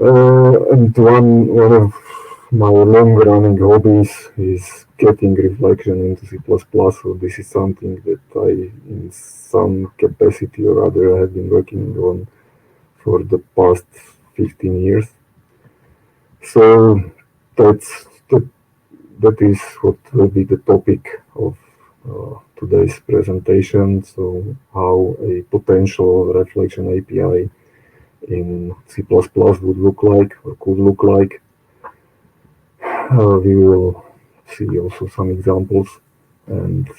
And one of my long-running hobbies is getting reflection into C++. So this is something that I, in some capacity or other, have been working on for the past 15 years. So that's that is what will be the topic of today's presentation. So how a potential reflection API in C++ would look like or could look like. We will see also some examples, and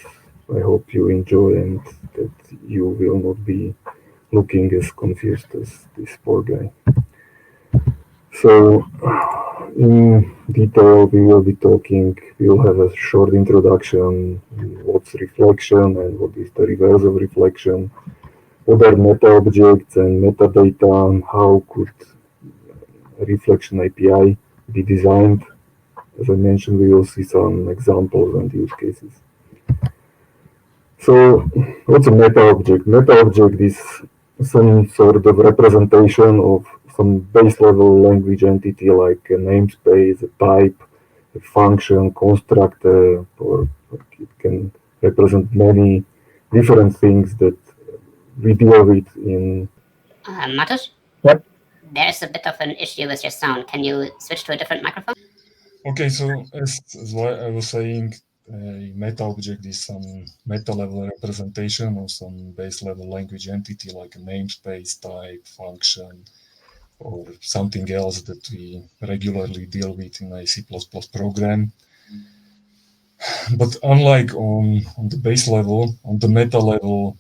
I hope you enjoy and that you will not be looking as confused as this poor guy. So in detail, we will be talking, we'll have a short introduction, what's reflection and what is the reverse of reflection, what are meta objects and metadata, and how could a reflection API be designed. As I mentioned, we will see some examples and use cases. So what's a meta object? Meta object is some sort of representation of some base level language entity like a namespace, a type, a function, constructor, or it can represent many different things that we deal with in. Matúš? Yep. There's a bit of an issue with your sound. Can you switch to a different microphone? Okay, so as I was saying, a meta object is some meta level representation of some base level language entity like a namespace, type, function, or something else that we regularly deal with in a C++ program. But unlike on the base level, on the meta level,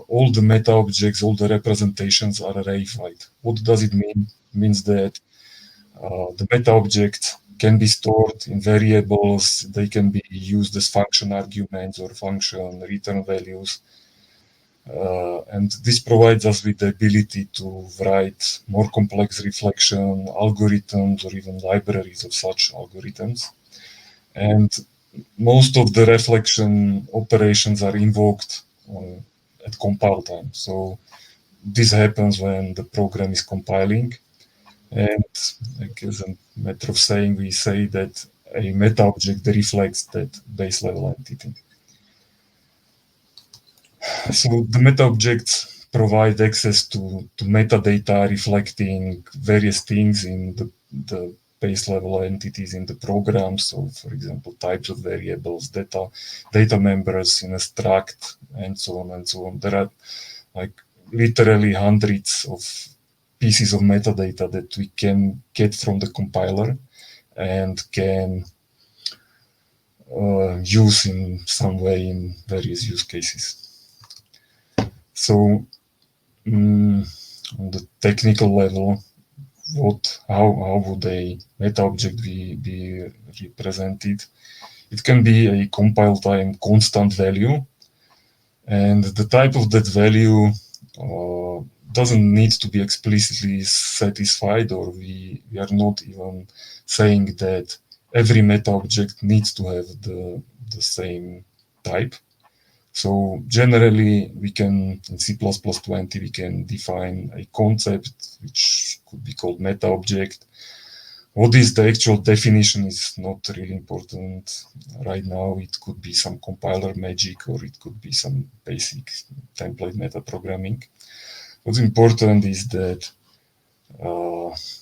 all the meta objects, all the representations are reified. What does it mean? It means that the meta objects can be stored in variables, they can be used as function arguments or function return values. And this provides us with the ability to write more complex reflection algorithms or even libraries of such algorithms. And most of the reflection operations are invoked at compile time. So this happens when the program is compiling. And like as a matter of saying, we say that a meta object reflects that base level entity. So the meta objects provide access to metadata reflecting various things in the base level entities in the program. So for example, types of variables, data members in a struct, and so on and so on. There are like literally hundreds of pieces of metadata that we can get from the compiler and can use in some way in various use cases. So on the technical level, how would a meta object be represented? It can be a compile time constant value, and the type of that value doesn't need to be explicitly satisfied, or we are not even saying that every meta object needs to have the same type. So generally, we can, in C++20, we can define a concept which could be called meta object. What is the actual definition is not really important right now. It could be some compiler magic, or it could be some basic template meta programming. What's important is that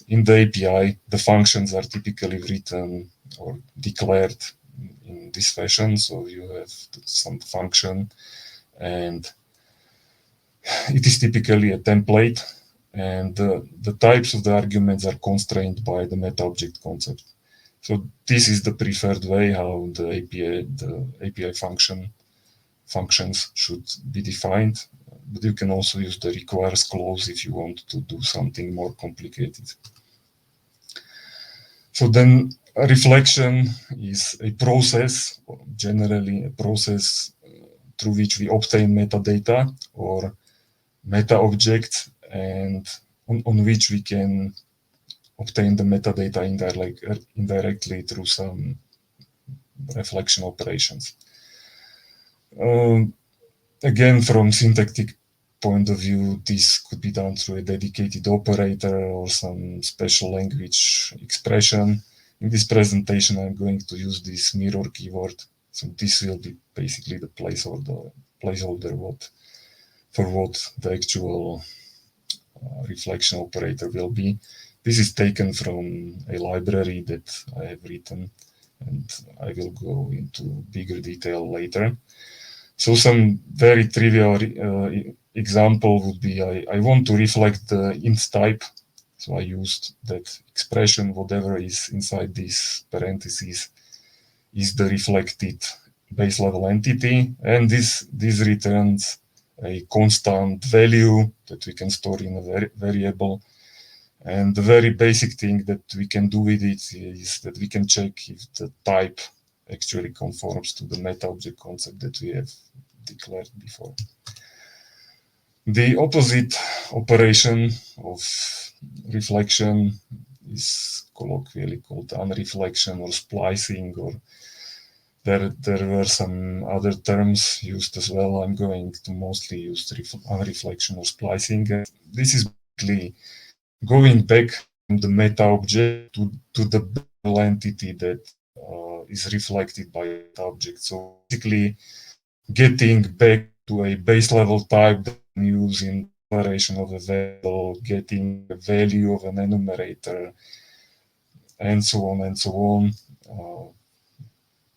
in the API, the functions are typically written or declared in this fashion. So you have some function, and it is typically a template, and the types of the arguments are constrained by the meta object concept. So this is the preferred way how the API functions should be defined. But you can also use the requires clause if you want to do something more complicated. So then a reflection is a process, generally a process through which we obtain metadata or meta objects, and on which we can obtain the metadata indirectly through some reflection operations. Again, from syntactic point of view, this could be done through a dedicated operator or some special language expression. In this presentation, I'm going to use this mirror keyword. So this will be basically the placeholder for what the actual reflection operator will be. This is taken from a library that I have written, and I will go into bigger detail later. So some very trivial example would be I want to reflect the int type. So I used that expression, whatever is inside this parentheses is the reflected base level entity, and this returns a constant value that we can store in a variable. And the very basic thing that we can do with it is that we can check if the type actually conforms to the meta object concept that we have declared before. The opposite operation of reflection is colloquially called unreflection or splicing, or there were some other terms used as well. I'm going to mostly use unreflection or splicing. This is basically going back from the meta object to the entity that is reflected by the object. So basically getting back to a base level type that we use in declaration of a variable, getting the value of an enumerator, and so on and so on.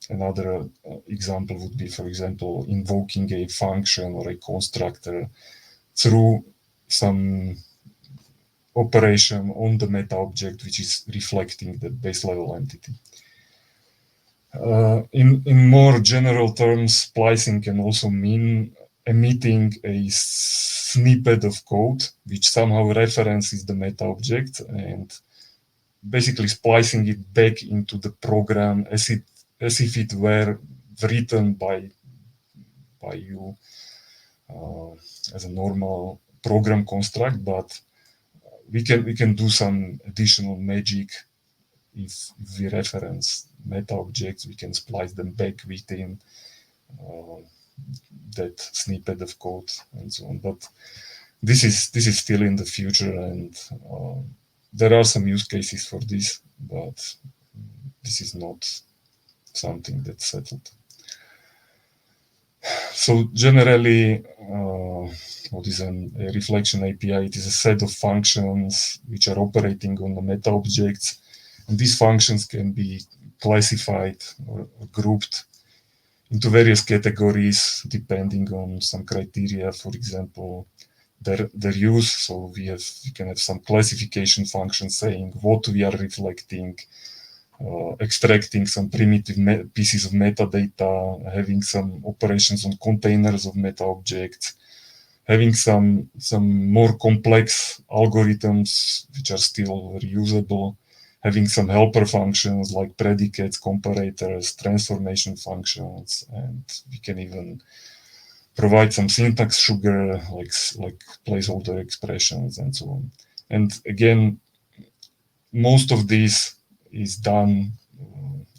Another example would be, for example, invoking a function or a constructor through some operation on the meta object, which is reflecting the base level entity. In more general terms, splicing can also mean emitting a snippet of code which somehow references the meta object and basically splicing it back into the program as if it were written by you as a normal program construct, but we can do some additional magic. If we reference meta objects, we can splice them back within that snippet of code and so on. But this is still in the future, and there are some use cases for this, but this is not something that's settled. So generally, what is a reflection API? It is a set of functions which are operating on the meta objects. And these functions can be classified or grouped into various categories depending on some criteria. For example, their use. So we can have some classification functions saying what we are reflecting, extracting some primitive pieces of metadata, having some operations on containers of meta objects, having some more complex algorithms which are still reusable, having some helper functions like predicates, comparators, transformation functions, and we can even provide some syntax sugar like placeholder expressions and so on. And again, most of this is done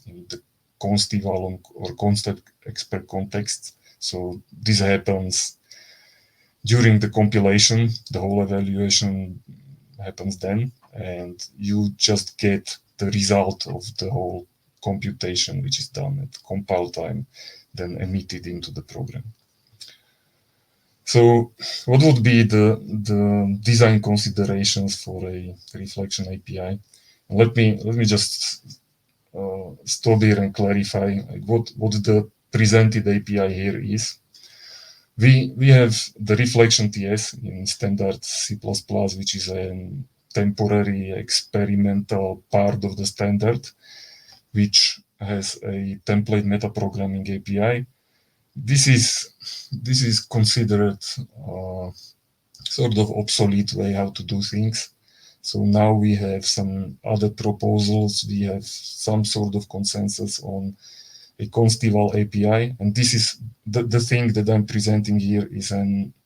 in the const eval or constexpr context. So this happens during the compilation. The whole evaluation happens then, and you just get the result of the whole computation, which is done at compile time, then emitted into the program. So what would be the design considerations for a reflection API? Let me just stop here and clarify what the presented API here is. We have the reflection TS in standard C++, which is a temporary experimental part of the standard, which has a template metaprogramming API. This is considered sort of obsolete way how to do things. So now we have some other proposals. We have some sort of consensus on a const eval API, and this is the thing that I'm presenting here is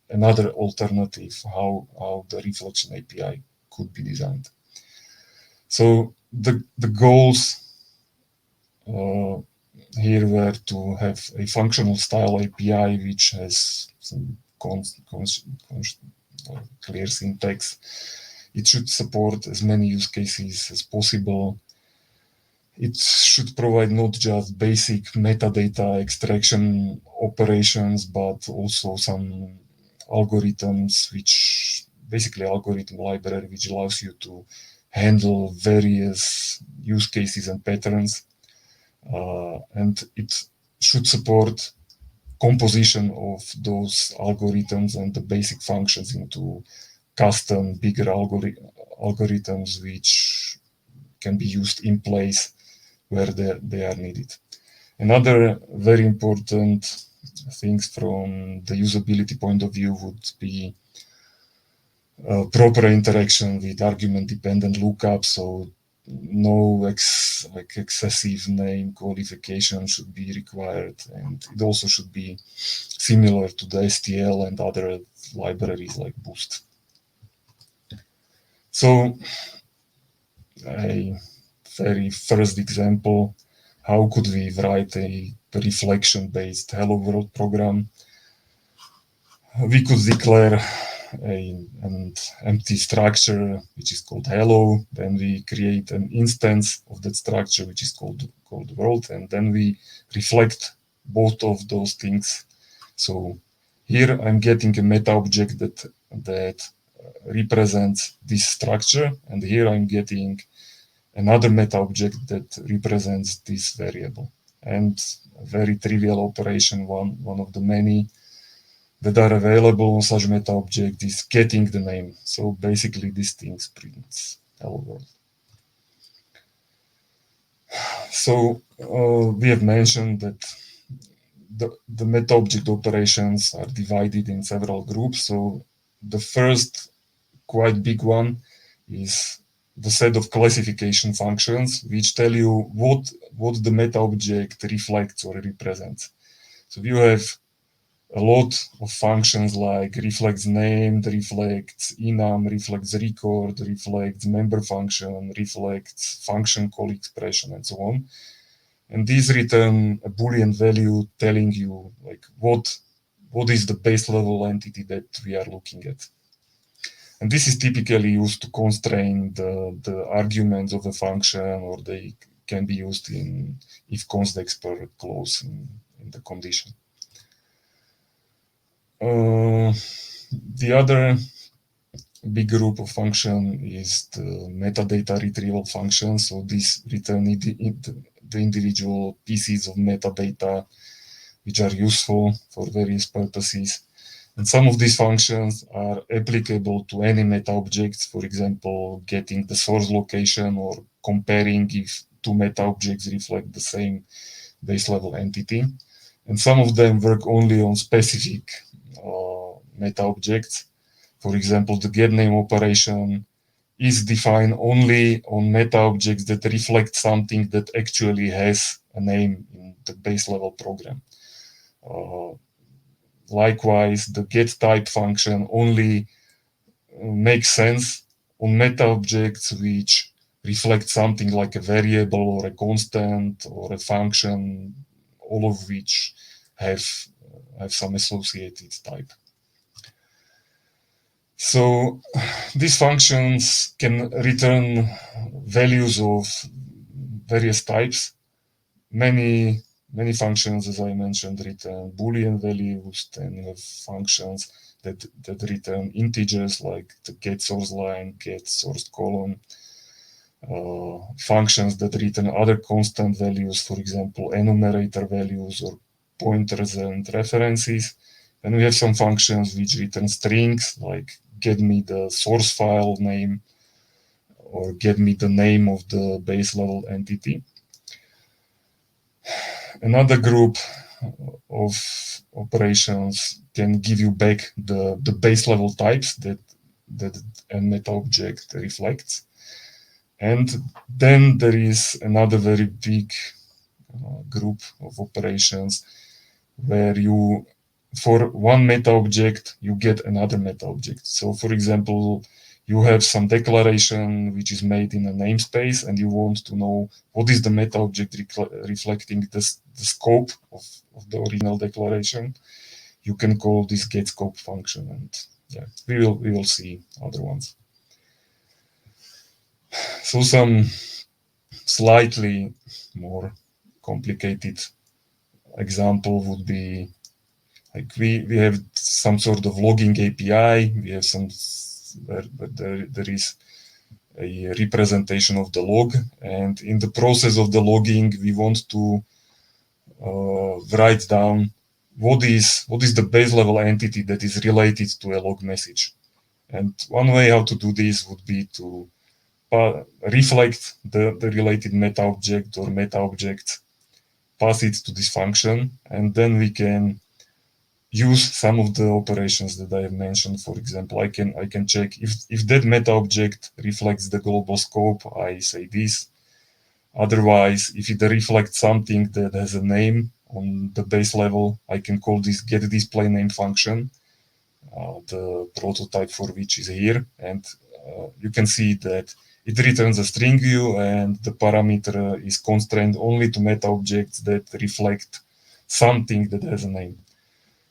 another alternative how the reflection API could be designed. So the goals here were to have a functional style API which has some clear syntax. It should support as many use cases as possible. It should provide not just basic metadata extraction operations, but also some algorithms, which basically algorithm library, which allows you to handle various use cases and patterns. And it should support composition of those algorithms and the basic functions into custom, bigger algorithms, which can be used in place where they are needed. Another very important things from the usability point of view would be proper interaction with argument-dependent lookup. So no excessive name qualification should be required, and it also should be similar to the STL and other libraries like Boost. So a very first example, how could we write a reflection-based hello world program? We could declare an empty structure which is called hello, then we create an instance of that structure which is called world, and then we reflect both of those things. So here I'm getting a meta object that represents this structure, and here I'm getting another meta object that represents this variable. And a very trivial operation, one of the many that are available on such meta object is getting the name. So basically this thing prints hello world. So we have mentioned that the meta object operations are divided in several groups. So the first quite big one is the set of classification functions, which tell you what the meta object reflects or represents. So you have a lot of functions like reflects name, reflects enum, reflects record, reflects member function, reflects function call expression, and so on. And these return a Boolean value telling you like what is the base level entity that we are looking at. And this is typically used to constrain the arguments of a function, or they can be used in if constexpr clause in the condition. The other big group of function is the metadata retrieval function. So these return the individual pieces of metadata which are useful for various purposes. And some of these functions are applicable to any meta objects, for example, getting the source location or comparing if two meta objects reflect the same base level entity. And some of them work only on specific meta objects. For example, the getName operation is defined only on meta objects that reflect something that actually has a name in the base level program. Likewise, the getType function only makes sense on meta objects which reflect something like a variable or a constant or a function, all of which have some associated type. So these functions can return values of various types. Many functions, as I mentioned, return Boolean values. Then you have functions that return integers like the get source line, get source column. Functions that return other constant values, for example, enumerator values or pointers and references. And we have some functions which return strings, like get me the source file name or get me the name of the base level entity. Another group of operations can give you back the base level types that a meta object reflects. And then there is another very big group of operations where you, for one meta object, you get another meta object. So for example, you have some declaration which is made in a namespace and you want to know what is the meta object reflecting the scope of the original declaration. you can call this getScope function, and yeah, we will see other ones. So some slightly more complicated example would be like we have some sort of logging API. We have some where there is a representation of the log, and in the process of the logging, we want to write down what is the base level entity that is related to a log message. And one way how to do this would be to reflect the related meta object or meta object, pass it to this function, and then we can use some of the operations that I have mentioned. For example, I can check if that meta object reflects the global scope, I say this. Otherwise, if it reflects something that has a name on the base level, I can call this getDisplayName function, the prototype for which is here, and you can see that it returns a string view, and the parameter is constrained only to meta objects that reflect something that has a name.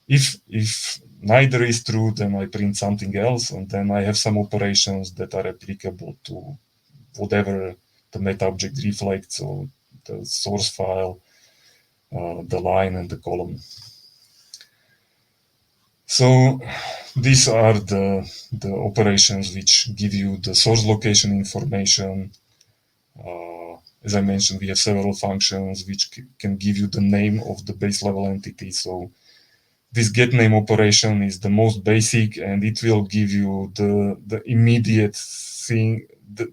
If neither is true, then I print something else, and then I have some operations that are applicable to whatever the meta object reflects, so the source file, the line, and the column. So these are the operations which give you the source location information. As I mentioned, we have several functions which can give you the name of the base level entity. So this getName operation is the most basic, and it will give you the immediate thing, the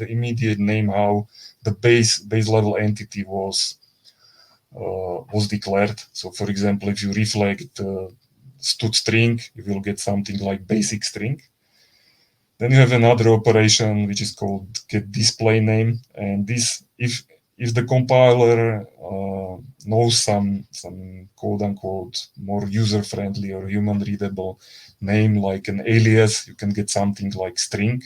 immediate name how the base level entity was declared. So for example, if you reflect std string, you will get something like basic string. Then you have another operation which is called getDisplayName, and this if the compiler knows some quote unquote more user friendly or human readable name like an alias, you can get something like string.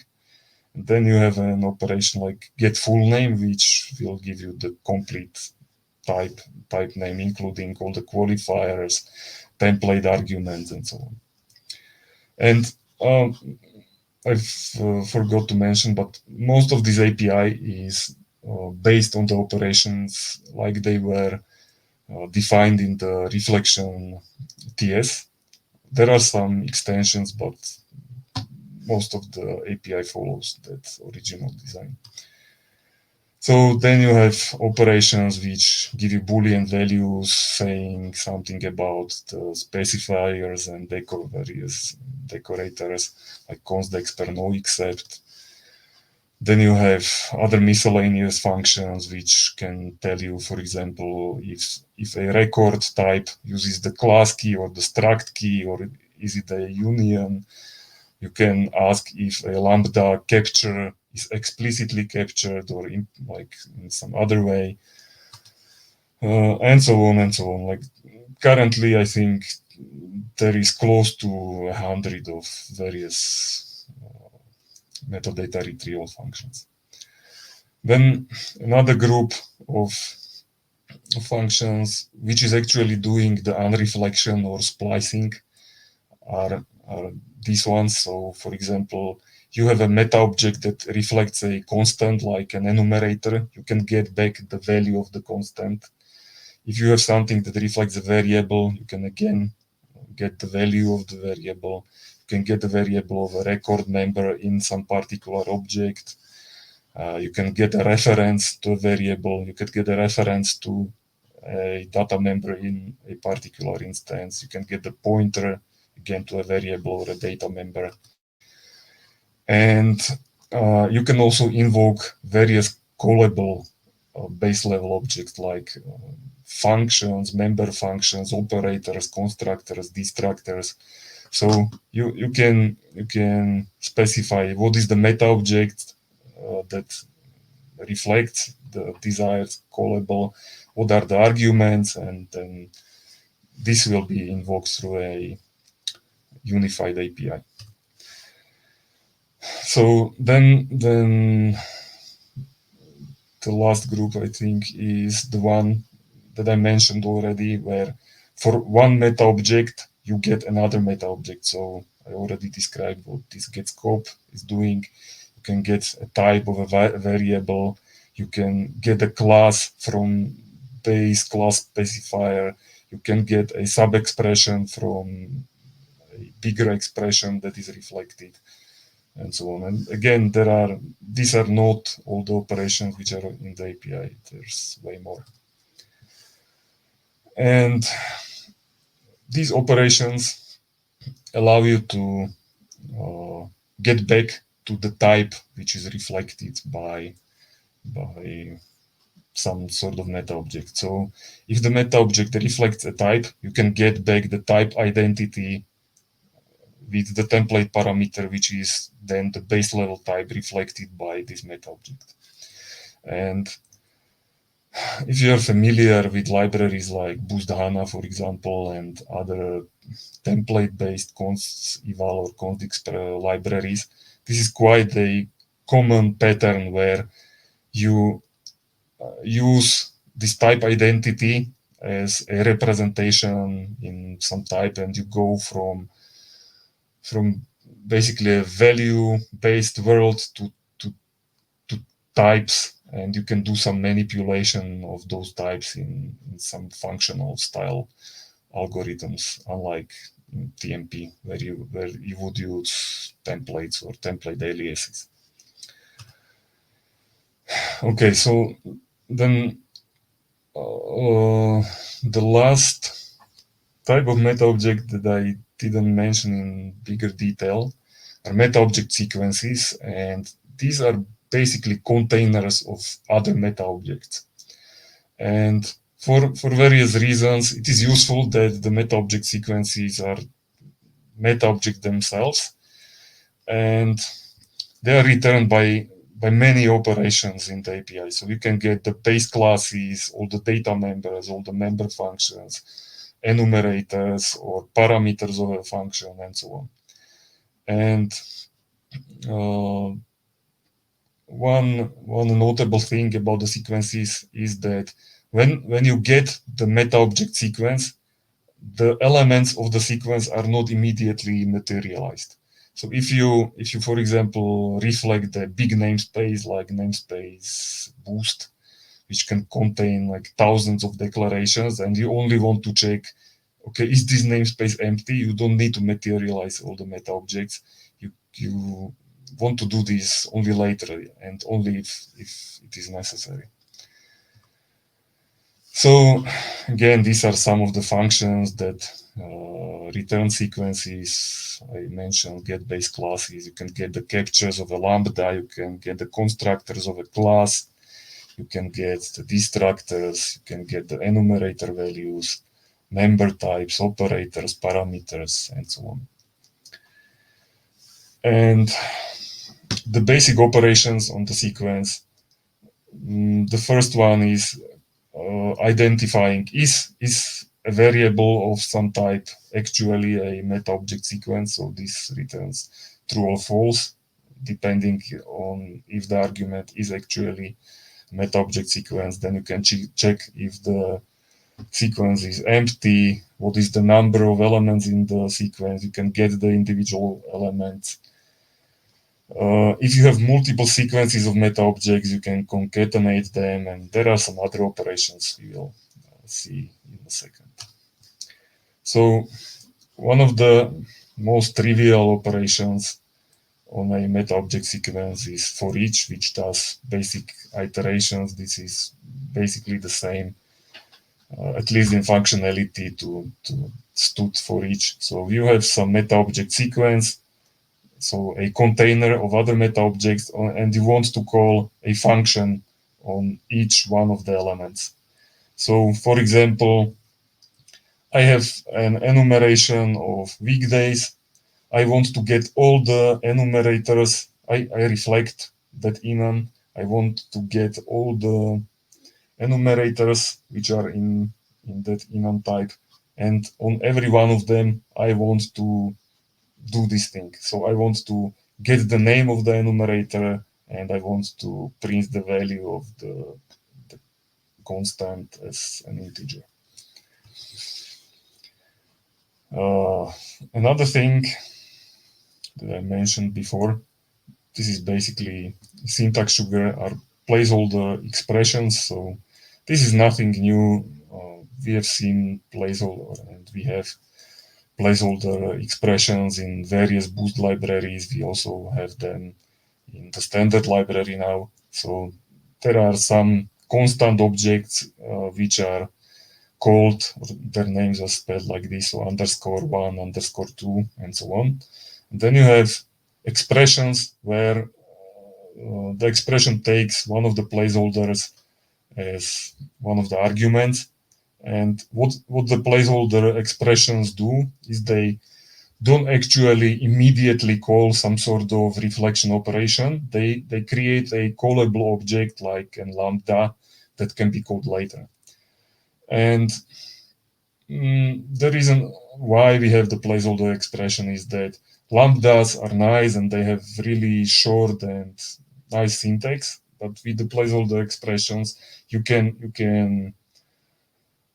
And then you have an operation like getFullName, which will give you the complete type name, including all the qualifiers, template arguments, and so on. And I forgot to mention, but most of this API is based on the operations like they were defined in the reflection TS. There are some extensions, but most of the API follows that original design. So then you have operations which give you Boolean values saying something about the specifiers and various decorators like constexpr, no except. Then you have other miscellaneous functions which can tell you, for example, if a record type uses the class key or the struct key, or is it a union. You can ask if a lambda capture is explicitly captured or in some other way, and so on and so on. Like currently, I think there is close to 100 of various metadata retrieval functions. Then another group of functions which is actually doing the unreflection or splicing are these ones. So for example, you have a meta object that reflects a constant like an enumerator. You can get back the value of the constant. If you have something that reflects a variable, you can again get the value of the variable. You can get the variable of a record member in some particular object. You can get a reference to a variable. You could get a reference to a data member in a particular instance. You can get the pointer again to a variable or a data member. And you can also invoke various callable base level objects like functions, member functions, operators, constructors, destructors. So you can specify what is the meta object that reflects the desired callable, what are the arguments, and then this will be invoked through a unified API. So then the last group, I think, is the one that I mentioned already, where for one meta object, you get another meta object. So I already described what this getScope is doing. You can get a type of a variable. You can get a class from base class specifier. You can get a sub-expression from a bigger expression that is reflected, and so on. And again, these are not all the operations which are in the API. There's way more. And these operations allow you to get back to the type which is reflected by some sort of meta object. So if the meta object reflects a type, you can get back the type identity with the template parameter, which is then the base level type reflected by this meta object. And if you're familiar with libraries like Boost HANA, for example, and other template-based const eval or constexpr libraries, this is quite a common pattern where you use this type identity as a representation in some type, and you go from basically a value-based world to types, and you can do some manipulation of those types in some functional style algorithms, unlike in TMP, where you would use templates or template aliases. Okay, so then the last type of meta object that I didn't mention in bigger detail are meta object sequences, and these are basically containers of other meta objects. And for various reasons, it is useful that the meta object sequences are meta objects themselves, and they are returned by many operations in the API. So you can get the base classes, all the data members, all the member functions, enumerators or parameters of a function, and so on. And one notable thing about the sequences is that when you get the meta object sequence, the elements of the sequence are not immediately materialized. So if you, for example, reflect the big namespace like namespace boost, which can contain like thousands of declarations, and you only want to check, okay, is this namespace empty? You don't need to materialize all the meta objects. You want to do this only later and only if it is necessary. So again, these are some of the functions that return sequences. I mentioned get base classes. You can get the captures of a lambda. You can get the constructors of a class. You can get the destructors. You can get the enumerator values, member types, operators, parameters, and so on. And the basic operations on the sequence. The first one is identifying is a variable of some type actually a meta object sequence. So this returns true or false, depending on if the argument is actually meta object sequence. Then you can check if the sequence is empty, what is the number of elements in the sequence. You can get the individual elements. If you have multiple sequences of meta objects, you can concatenate them, and there are some other operations we will see in a second. So one of the most trivial operations on a meta object sequence is for each, which does basic iterations. This is basically the same, at least in functionality, to stud for each. So you have some meta object sequence, so a container of other meta objects, and you want to call a function on each one of the elements. So for example, I have an enumeration of weekdays. I want to get all the enumerators. I reflect that enum. I want to get all the enumerators which are in that enum type. And on every one of them, I want to do this thing. So I want to get the name of the enumerator, and I want to print the value of the constant as an integer. Another thing that I mentioned before, this is basically syntax sugar, are placeholder expressions. So this is nothing new. We have seen placeholder, and we have placeholder expressions in various Boost libraries. We also have them in the standard library now. So there are some constant objects which are called, their names are spelled like this, so _1, _2, and so on. And then you have expressions where the expression takes one of the placeholders as one of the arguments. And what the placeholder expressions do is they don't actually immediately call some sort of reflection operation. They create a callable object like a lambda that can be called later. And the reason why we have the placeholder expression is that lambdas are nice and they have really short and nice syntax. But with the placeholder expressions, you can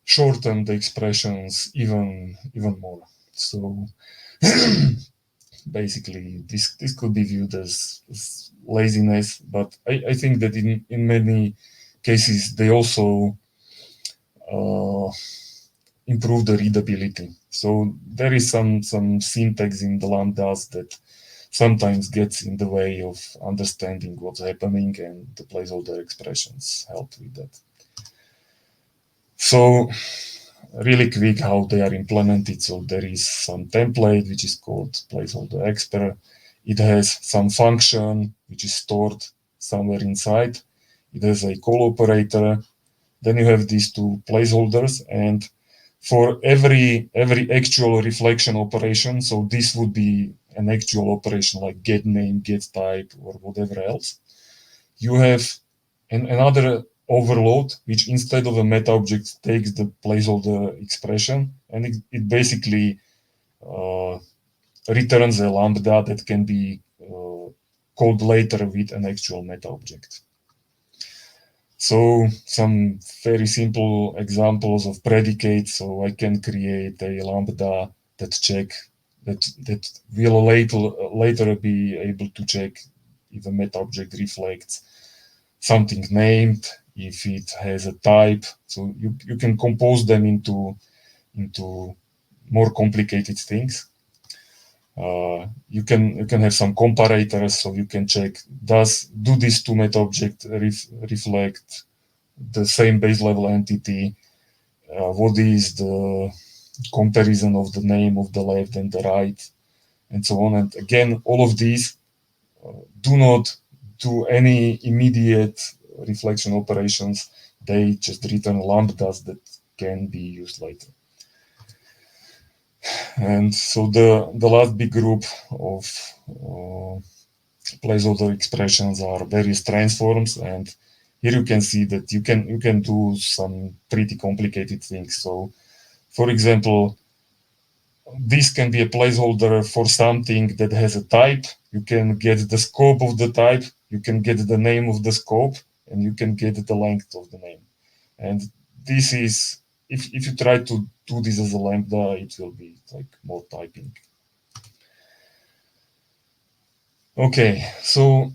shorten the expressions even more. So basically, this could be viewed as laziness, but I think that in many cases they also improve the readability. So there is some syntax in the lambdas that sometimes gets in the way of understanding what's happening, and the placeholder expressions help with that. So really quick how they are implemented. So there is some template which is called placeholder_expr. It has some function which is stored somewhere inside. It has a call operator. Then you have these two placeholders, and for every actual reflection operation, so this would be an actual operation like get name, get type, or whatever else, you have another overload, which instead of a meta object takes the placeholder expression, and it basically returns a lambda that can be called later with an actual meta object. So some very simple examples of predicates. So I can create a lambda that will later be able to check if a meta object reflects something named, if it has a type. So you can compose them into more complicated things. You can have some comparators, so you can check do these two meta objects reflect the same base level entity? What is the comparison of the name of the left and the right, and so on. And again, all of these do not do any immediate reflection operations. They just return lambdas that can be used later. And so the last big group of placeholder expressions are various transforms, and here you can see that you can do some pretty complicated things. So, for example, this can be a placeholder for something that has a type. You can get the scope of the type, you can get the name of the scope, and you can get the length of the name. And this is, if you try to do this as a lambda, it will be like more typing. Okay, so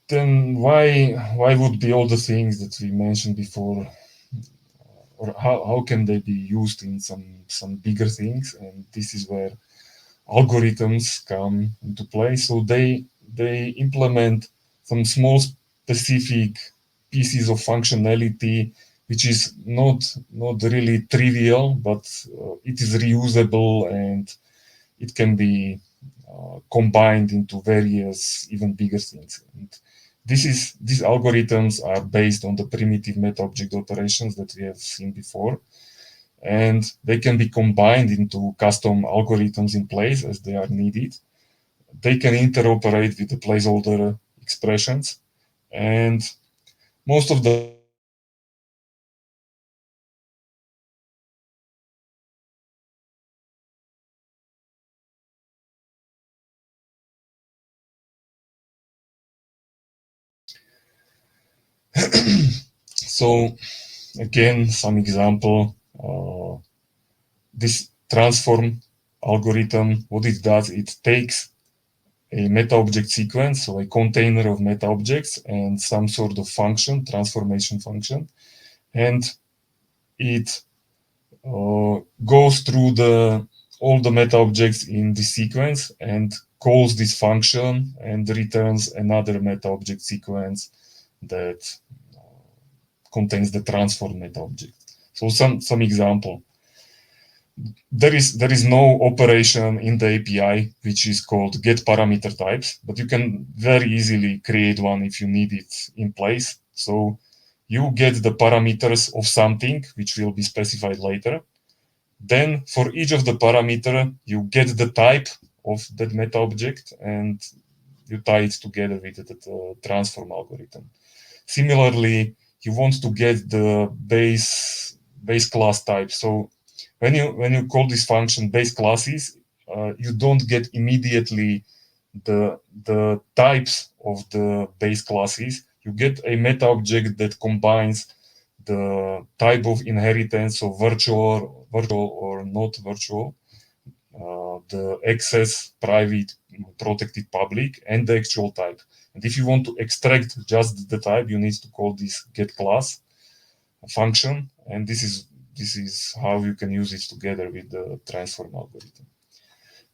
then why would be all the things that we mentioned before, or how can they be used in some bigger things? And this is where algorithms come into play. So they implement some small specific pieces of functionality, which is not really trivial, but it is reusable, and it can be combined into various even bigger things. And these algorithms are based on the primitive meta object operations that we have seen before, and they can be combined into custom algorithms in place as they are needed. They can interoperate with the placeholder expressions, and most of the so again, some example. transform algorithm, what it does, it takes a meta-object sequence, so a container of meta-objects and some sort of function, transformation function, and it goes through all the meta-objects in the sequence and calls this function and returns another meta-object sequence that contains the transform meta-object. So some example. There is no operation in the API which is called get parameter types, but you can very easily create one if you need it in place. So you get the parameters of something which will be specified later. Then for each of the parameter, you get the type of that meta object and you tie it together with the transform algorithm. Similarly, you want to get the base class type. So when you call this function base classes, you don't get immediately the types of the base classes. You get a meta object that combines the type of inheritance of virtual or not virtual, the access, private, protected, public, and the actual type. And if you want to extract just the type, you need to call this get class function, and this is how you can use it together with the transform algorithm.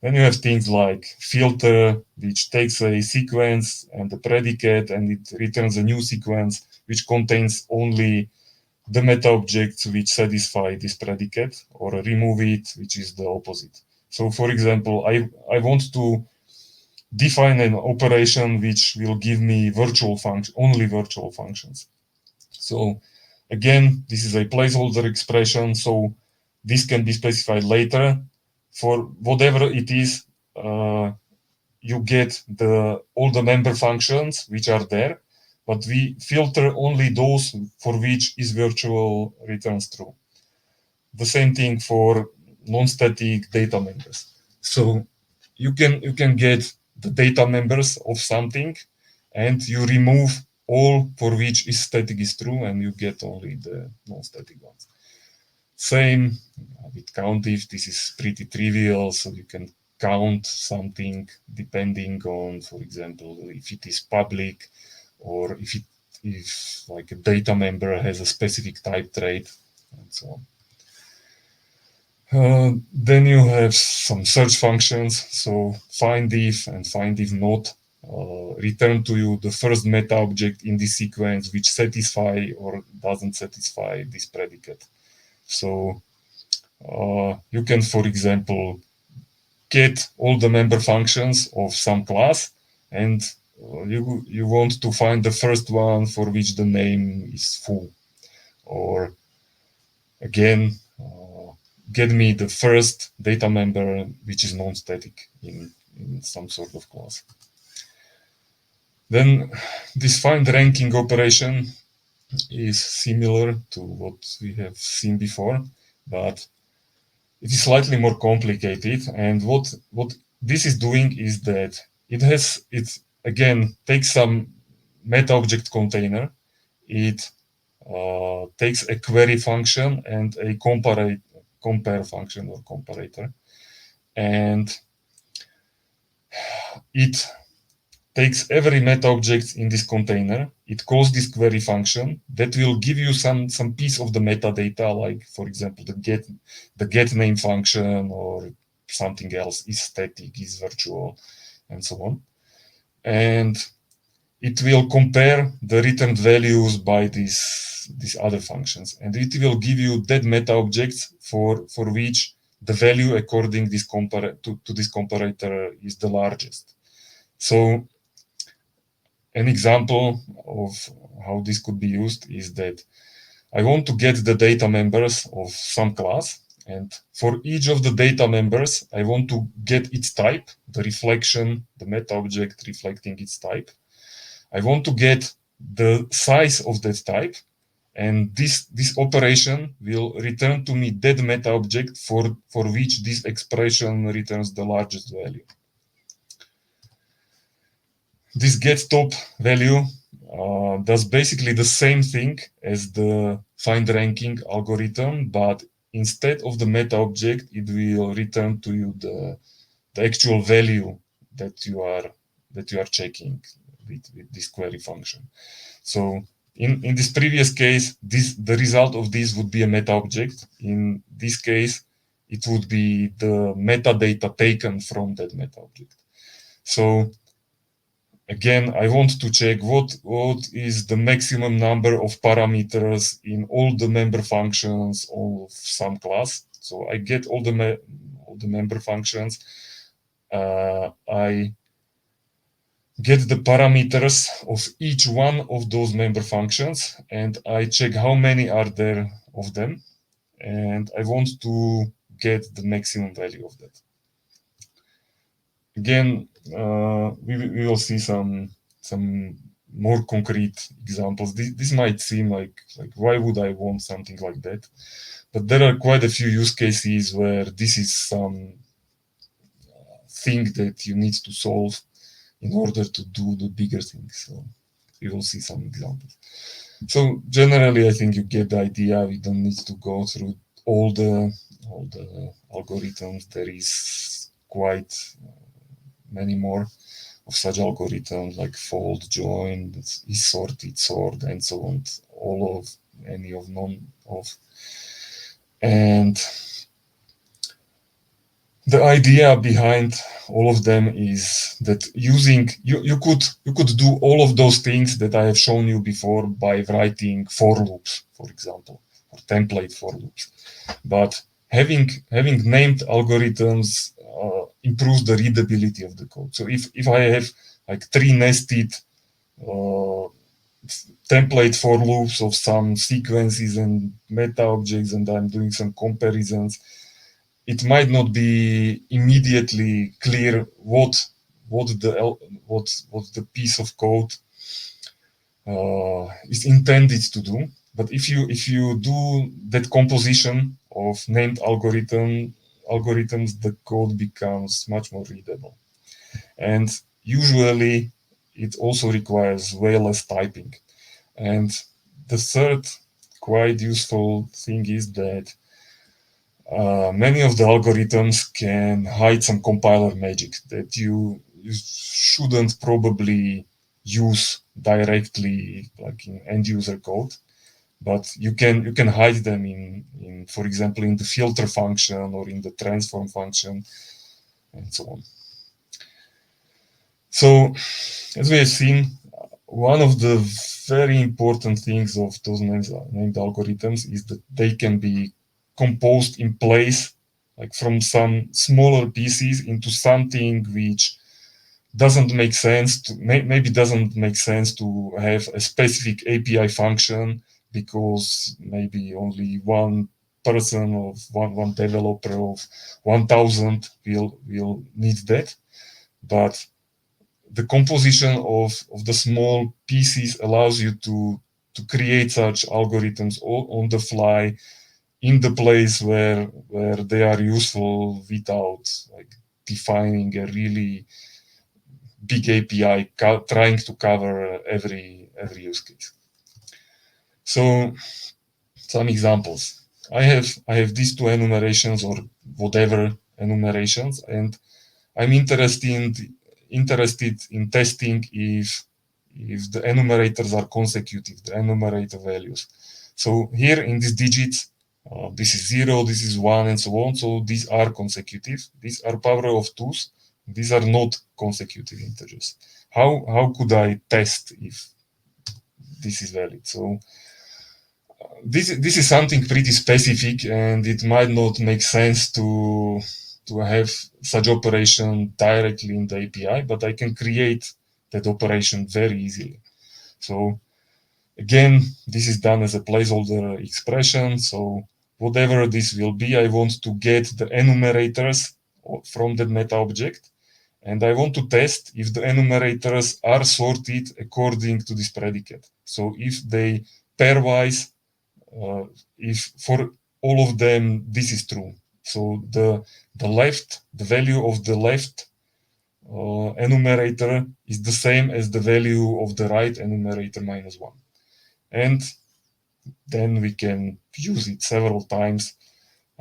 Then you have things like filter, which takes a sequence and a predicate, and it returns a new sequence which contains only the meta objects which satisfy this predicate, or remove it, which is the opposite. So for example, I want to define an operation which will give me only virtual functions. So again, this is a placeholder expression, so this can be specified later. For whatever it is, you get all the member functions which are there, but we filter only those for which is virtual returns true. The same thing for non-static data members. So you can get the data members of something, and you remove all for which is static is true, and you get only the non-static ones. Same with countif. This is pretty trivial, so you can count something depending on, for example, if it is public, or if like a data member has a specific type trait, and so on. Then you have some search functions. So find if and find if not return to you the first meta object in this sequence which satisfy or doesn't satisfy this predicate. So you can, for example, get all the member functions of some class, and you want to find the first one for which the name is full, or again, get me the first data member which is non-static in some sort of class. Then this find ranking operation is similar to what we have seen before, but it is slightly more complicated. And what this is doing is that it again takes some meta object container. It takes a query function and a compare function or comparator, and it takes every meta object in this container. It calls this query function that will give you some piece of the metadata, like for example the get name function or something else, is static, is virtual, and so on. And it will compare the returned values by these other functions, and it will give you that meta objects for which the value according to this comparator is the largest. So an example of how this could be used is that I want to get the data members of some class, and for each of the data members, I want to get its type, the reflection, the meta object reflecting its type. I want to get the size of that type, and this operation will return to me that meta object for which this expression returns the largest value. This get top value does basically the same thing as the find ranking algorithm, but instead of the meta object, it will return to you the actual value that you are checking with this query function. So in this previous case, the result of this would be a meta object. In this case, it would be the metadata taken from that meta object. So again, I want to check what is the maximum number of parameters in all the member functions of some class. So I get all the member functions. I get the parameters of each one of those member functions, and I check how many are there of them, and I want to get the maximum value of that. Again, we will see some more concrete examples. This might seem like why would I want something like that? But there are quite a few use cases where this is some thing that you need to solve in order to do the bigger things. So we will see some examples. So generally, I think you get the idea. We don't need to go through all the algorithms. There is quite many more of such algorithms like fold, join, is sorted, sort, and so on. All of, any of, none of. And the idea behind all of them is that using you could do all of those things that I have shown you before by writing for loops, for example, or template for loops. But having named algorithms improves the readability of the code. So if I have like 3 nested template for loops of some sequences and meta objects, and I'm doing some comparisons, it might not be immediately clear what the piece of code is intended to do. But if you do that composition of named algorithms, the code becomes much more readable. And usually it also requires way less typing. And the third quite useful thing is that many of the algorithms can hide some compiler magic that you shouldn't probably use directly, like in end user code, but you can hide them in for example in the filter function or in the transform function and so on. So as we have seen, one of the very important things of those named algorithms is that they can be composed in place, like from some smaller pieces into something which doesn't make sense to maybe doesn't make sense to have a specific API function, because maybe only one person of one developer of 1,000 will need that. But the composition of the small pieces allows you to create such algorithms on the fly in the place where they are useful without like defining a really big API trying to cover every use case. So some examples. I have these 2 enumerations or whatever enumerations, and I'm interested in testing if the enumerators are consecutive, the enumerator values. So here in these digits, this is 0, this is 1, and so on. So these are consecutive. These are power of 2s. These are not consecutive integers. How could I test if this is valid? So this is something pretty specific, and it might not make sense to have such operation directly in the API, but I can create that operation very easily. So again, this is done as a placeholder expression. So whatever this will be, I want to get the enumerators from the meta object, and I want to test if the enumerators are sorted according to this predicate. So if they pairwise, if for all of them this is true. So the value of the left enumerator is the same as the value of the right enumerator -1. And then we can use it several times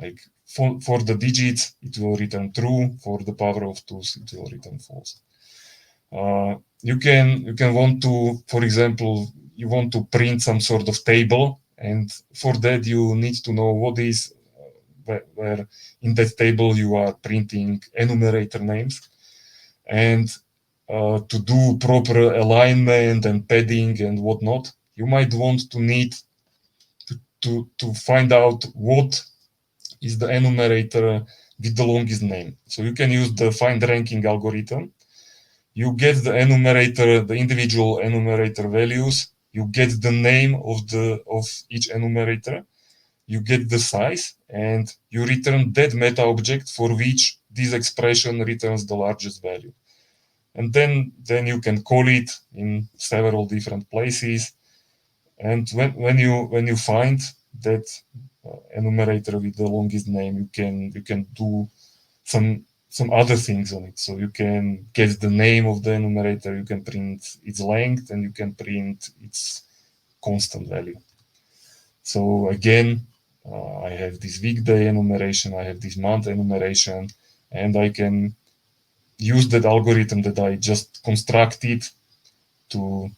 like for the digits, it will return true. For the power of 2, it will return false. You can want to, for example, you want to print some sort of table, and for that you need to know what is where in that table you are printing enumerator names, and to do proper alignment and padding and whatnot, you might want to need to find out what is the enumerator with the longest name. So you can use the find ranking algorithm. You get the enumerator, the individual enumerator values. You get the name of each enumerator. You get the size, and you return that meta object for which this expression returns the largest value. And then you can call it in several different places. And when you find that enumerator with the longest name, you can do some other things on it. So you can get the name of the enumerator, you can print its length, and you can print its constant value. So again, I have this weekday enumeration, I have this month enumeration, and I can use that algorithm that I just constructed to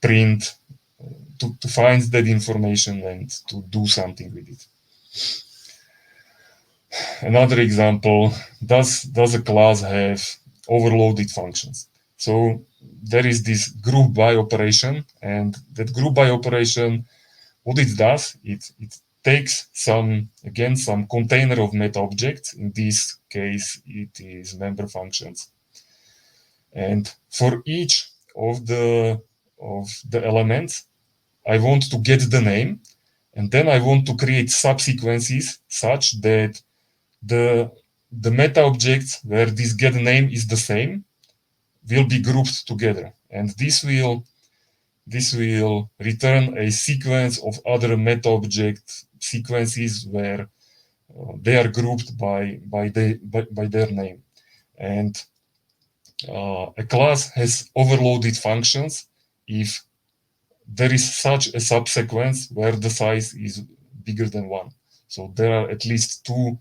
print, to find that information and to do something with it. Another example, does a class have overloaded functions? So there is this group by operation, and that group by operation, what it does, it takes some container of meta objects. In this case, it is member functions. And for each of the elements, I want to get the name, and then I want to create subsequences such that the meta objects where this get name is the same will be grouped together, and this will return a sequence of other meta object sequences where they are grouped by their name. And a class has overloaded functions if there is such a subsequence where the size is bigger than 1. So there are at least two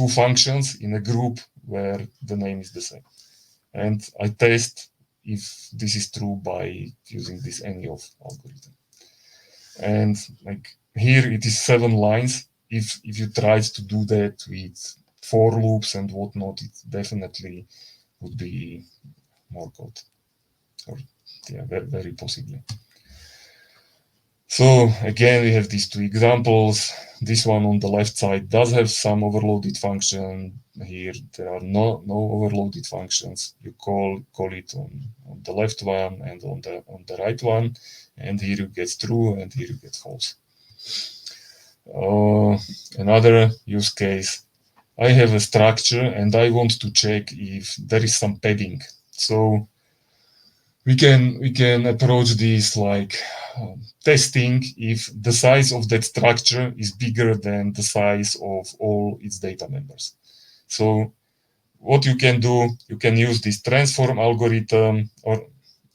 functions in a group where the name is the same. And I test if this is true by using this any-of algorithm. And like here it is 7 lines. If you tried to do that with for loops and whatnot, it definitely would be more code. Or yeah, very, very possibly. So again, we have these 2 examples. This one on the left side does have some overloaded function. Here there are no overloaded functions. You call it on the left one and on the right one, and here you get true and here you get false. Another use case, I have a structure and I want to check if there is some padding. So we can approach this like testing if the size of that structure is bigger than the size of all its data members. So what you can do, you can use this transform algorithm, or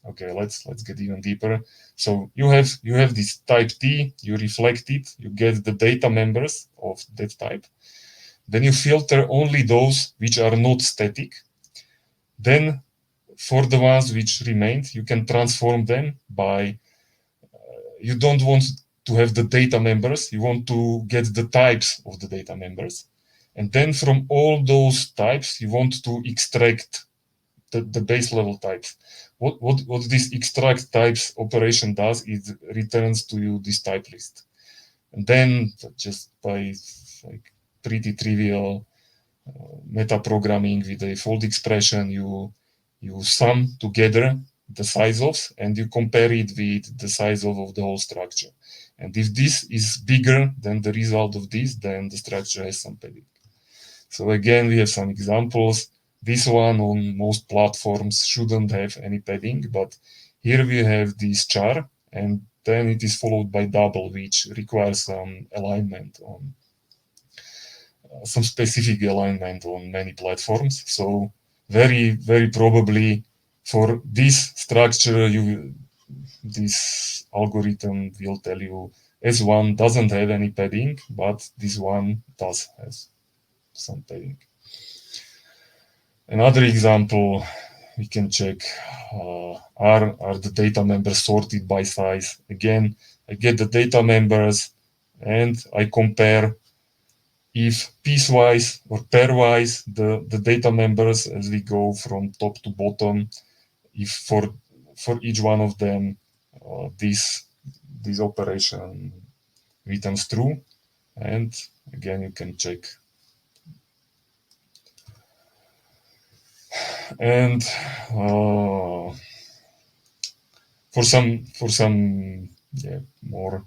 okay, let's get even deeper. So you have this type T, you reflect it, you get the data members of that type. Then you filter only those which are not static. Then for the ones which remained, you can transform them by, you don't want to have the data members, you want to get the types of the data members. And then from all those types, you want to extract the base level types. What this extract types operation does is returns to you this type list. And then just by like pretty trivial meta programming with a fold expression, you sum together the size ofs and you compare it with the size of the whole structure. And if this is bigger than the result of this, then the structure has some padding. So again, we have some examples. This one on most platforms shouldn't have any padding, but here we have this char, and then it is followed by double, which requires some alignment on some specific alignment on many platforms. So very, very probably for this structure, this algorithm will tell you S1 doesn't have any padding, but this one does have some padding. Another example, we can check, are the data members sorted by size? Again, I get the data members and I compare if piecewise or pairwise the data members as we go from top to bottom, if for each one of them this operation returns true. And again, you can check. And for some more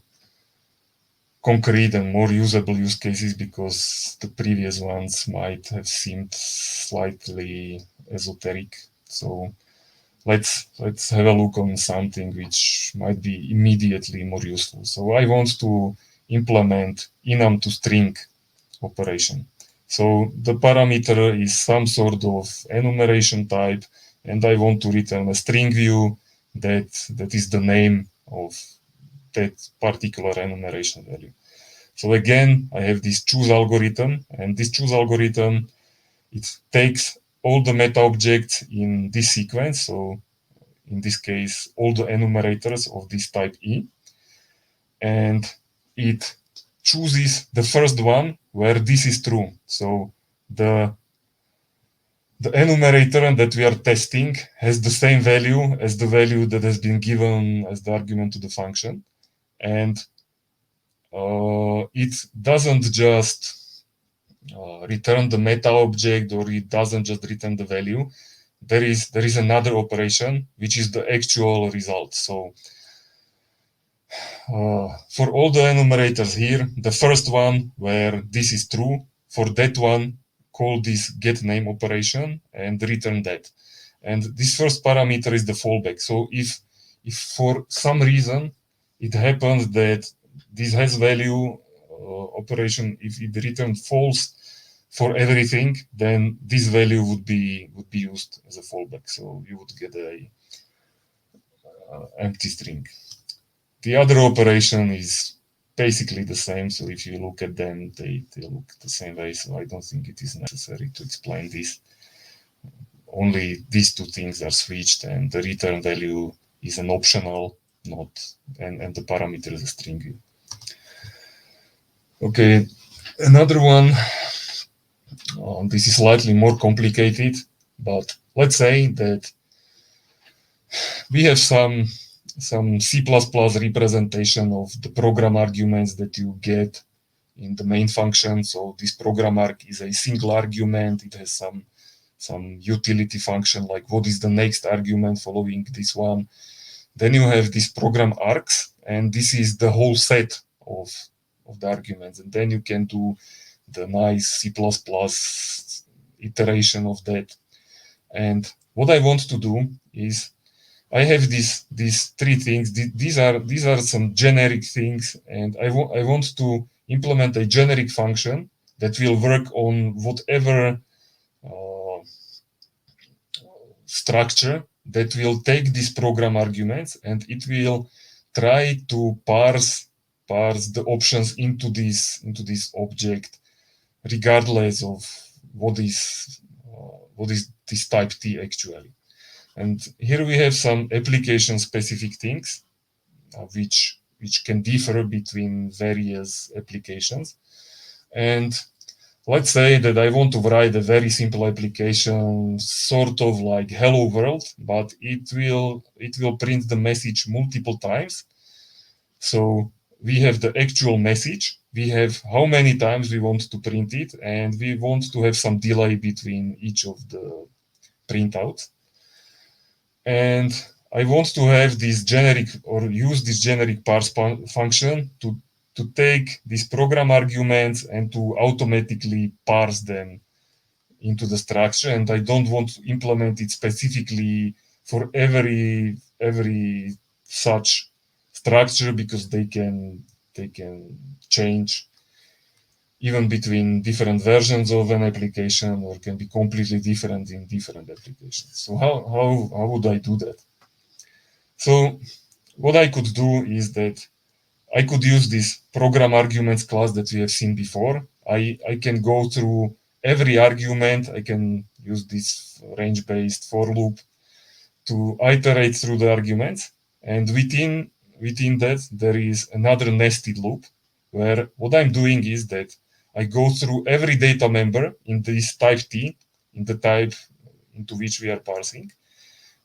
concrete and more usable use cases, because the previous ones might have seemed slightly esoteric. So let's have a look on something which might be immediately more useful. So I want to implement enum to string operation. So the parameter is some sort of enumeration type, and I want to return a string view that is the name of that particular enumeration value. So again, I have this choose algorithm, and this choose algorithm, it takes all the meta objects in this sequence. So in this case, all the enumerators of this type E, and it chooses the first one where this is true. So the enumerator that we are testing has the same value as the value that has been given as the argument to the function. And it doesn't just return the meta object, or it doesn't just return the value. There is another operation, which is the actual result. So for all the enumerators here, the first one where this is true, for that one, call this getName operation and return that. And this first parameter is the fallback. So if for some reason it happens that this has value operation, if it returns false for everything, then this value would be used as a fallback. So you would get a empty string. The other operation is basically the same. So if you look at them, they look the same way. So I don't think it is necessary to explain this. Only these two things are switched, and the return value is an optional, and the parameter is a string view. Okay, another one. This is slightly more complicated, but let's say that we have some C++ representation of the program arguments that you get in the main function. So this program arg is a single argument. It has some utility function, like what is the next argument following this one. Then you have these program args, and this is the whole set of the arguments. And then you can do the nice C++ iteration of that. And what I want to do is, I have these three things. These are some generic things, and I want to implement a generic function that will work on whatever structure that will take these program arguments, and it will try to parse the options into this object, regardless of what is this type T actually. And here we have some application-specific things, which can differ between various applications. And let's say that I want to write a very simple application, sort of like hello world, but it will print the message multiple times. So we have the actual message, we have how many times we want to print it, and we want to have some delay between each of the printouts. And I want to have this generic, or use this generic parse function to take these program arguments and to automatically parse them into the structure. And I don't want to implement it specifically for every such structure, because they can change even between different versions of an application, or can be completely different in different applications. So how would I do that? So what I could do is that I could use this program arguments class that we have seen before. I can go through every argument. I can use this range-based for loop to iterate through the arguments. And within that, there is another nested loop where what I'm doing is that I go through every data member in this type T, in the type into which we are parsing.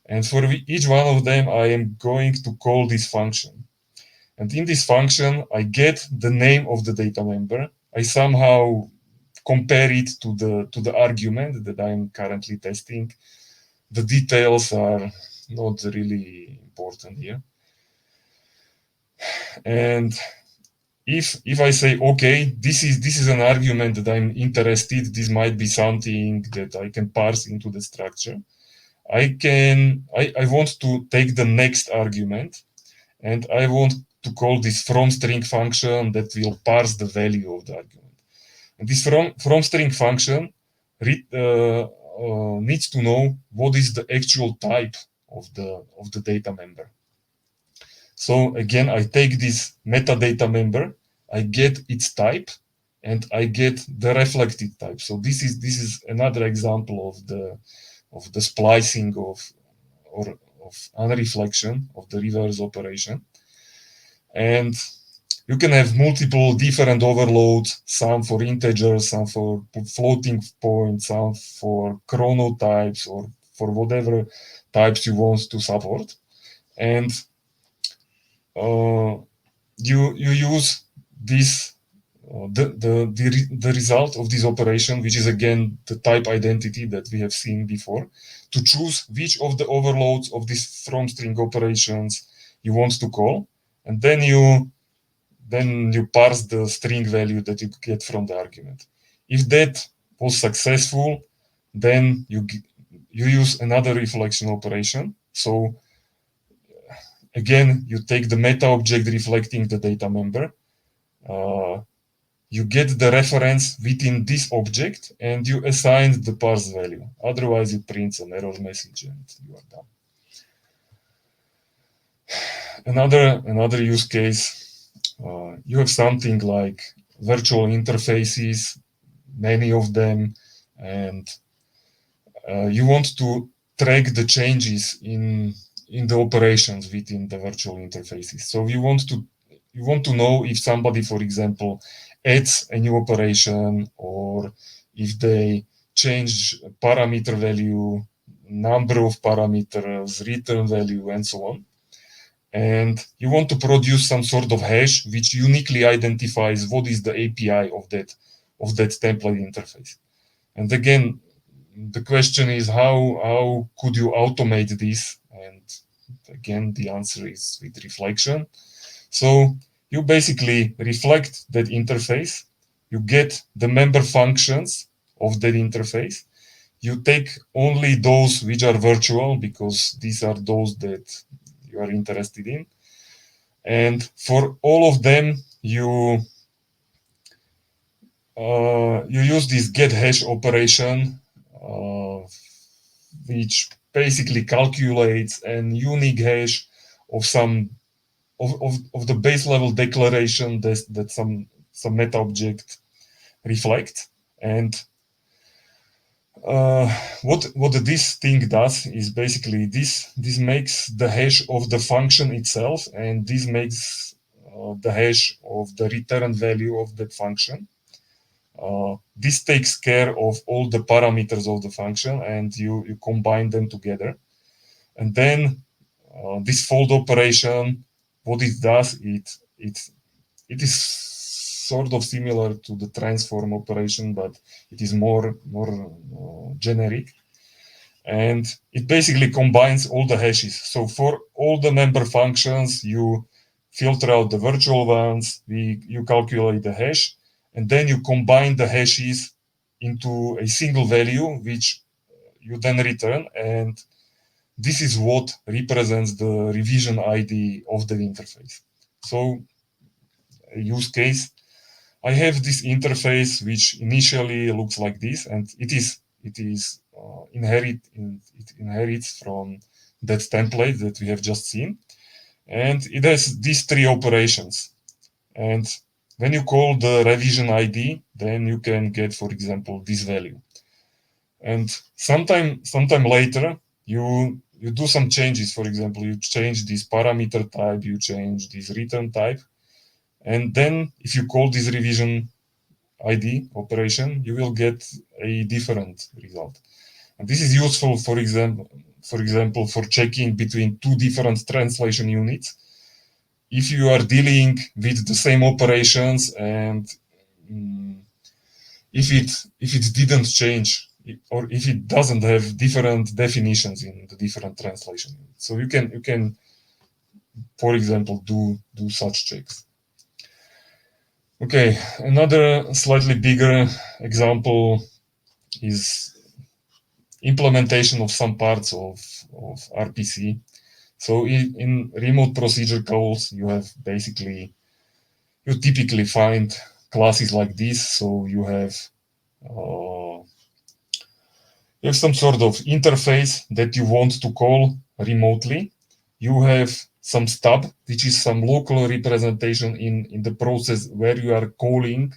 And for each one of them, I am going to call this function. And in this function, I get the name of the data member. I somehow compare it to the argument that I'm currently testing. The details are not really important here. And if I say, okay, this is an argument that I'm interested, this might be something that I can parse into the structure. I want to take the next argument, and I want to call this from string function that will parse the value of the argument. And this from string function needs to know what is the actual type of the data member. So again, I take this metadata member, I get its type, and I get the reflected type. So this is another example of the splicing of unreflection of the reverse operation. And you can have multiple different overloads, some for integers, some for floating points, some for chronotypes, or for whatever types you want to support. And you use this the result of this operation, which is again the type identity that we have seen before, to choose which of the overloads of these from string operations you want to call, and then you parse the string value that you get from the argument. If that was successful, then you use another reflection operation. So again, you take the meta object reflecting the data member. You get the reference within this object, and you assign the parse value. Otherwise, it prints an error message, and you are done. Another use case, you have something like virtual interfaces, many of them, and you want to track the changes in the operations within the virtual interfaces. So you want to know if somebody, for example, adds a new operation, or if they change parameter value, number of parameters, return value, and so on. And you want to produce some sort of hash which uniquely identifies what is the API of that template interface. And again, the question is how could you automate this? And again, the answer is with reflection. So you basically reflect that interface, you get the member functions of that interface, you take only those which are virtual, because these are those that you are interested in, and for all of them you use this get hash operation, which basically calculates an unique hash of some of the base level declaration that some meta object reflects. And what this thing does is basically this makes the hash of the function itself, and this makes the hash of the return value of that function. This takes care of all the parameters of the function, and you combine them together. And then this fold operation, what it does, it is sort of similar to the transform operation, but it is more generic. And it basically combines all the hashes. So for all the member functions, you filter out the virtual ones, you calculate the hash, and then you combine the hashes into a single value, which you then return. And this is what represents the revision ID of the interface. So a use case, I have this interface which initially looks like this, and it inherits from that template that we have just seen, and it has these three operations. And when you call the revision ID, then you can get, for example, this value. And sometime later, you do some changes. For example, you change this parameter type, you change this return type. And then if you call this revision ID operation, you will get a different result. And this is useful, for example, for checking between two different translation units. If you are dealing with the same operations and if it didn't change, or if it doesn't have different definitions in the different translation units. So you can, for example, do such checks. Okay, another slightly bigger example is implementation of some parts of RPC. So in remote procedure calls, you typically find classes like this. So you have some sort of interface that you want to call remotely. You have some stub, which is some local representation in the process where you are calling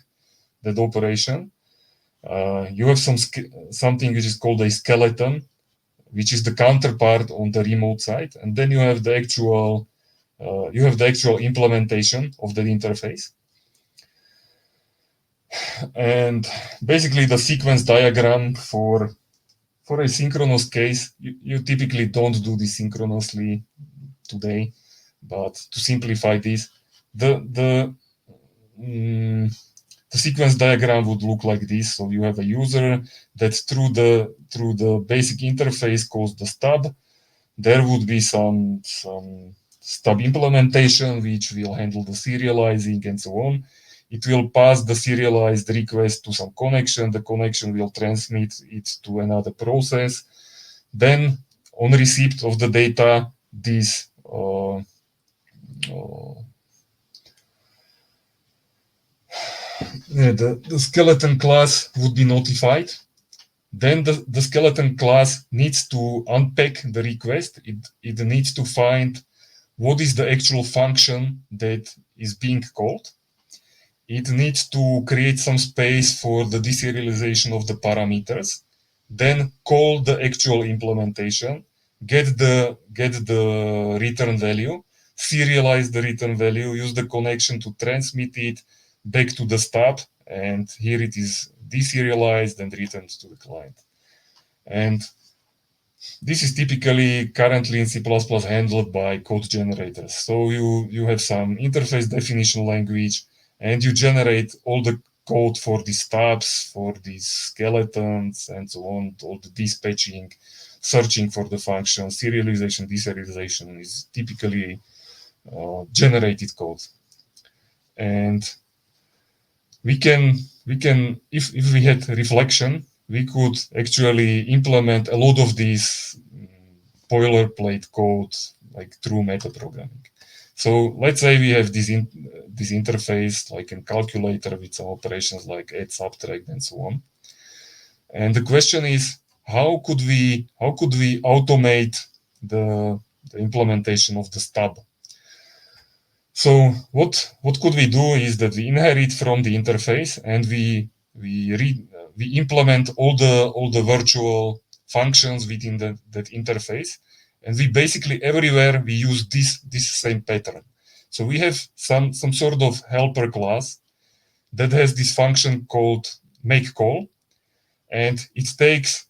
that operation. You have something which is called a skeleton, which is the counterpart on the remote side, and then you have the actual implementation of that interface. And basically, the sequence diagram for a synchronous case, you typically don't do this synchronously today, but to simplify this, the sequence diagram would look like this. So you have a user that through the basic interface calls the stub. There would be some stub implementation which will handle the serializing and so on. It will pass the serialized request to some connection. The connection will transmit it to another process. Then on receipt of the data, this the skeleton class would be notified. Then the skeleton class needs to unpack the request. It needs to find what is the actual function that is being called. It needs to create some space for the deserialization of the parameters, then call the actual implementation, get the return value, serialize the return value, use the connection to transmit it back to the stub, and here it is deserialized and returned to the client. And this is typically currently in C++ handled by code generators. So you have some interface definition language, and you generate all the code for these stubs, for these skeletons, and so on. All the dispatching, searching for the function, serialization, deserialization is typically generated code. And we can, if we had reflection, we could actually implement a lot of these boilerplate code like through metaprogramming. So let's say we have this interface like a calculator with some operations like add, subtract, and so on. And the question is, how could we automate the implementation of the stub? So what could we do is that we inherit from the interface and we implement all the virtual functions within that interface, and we basically everywhere we use this same pattern. So we have some sort of helper class that has this function called make call, and it takes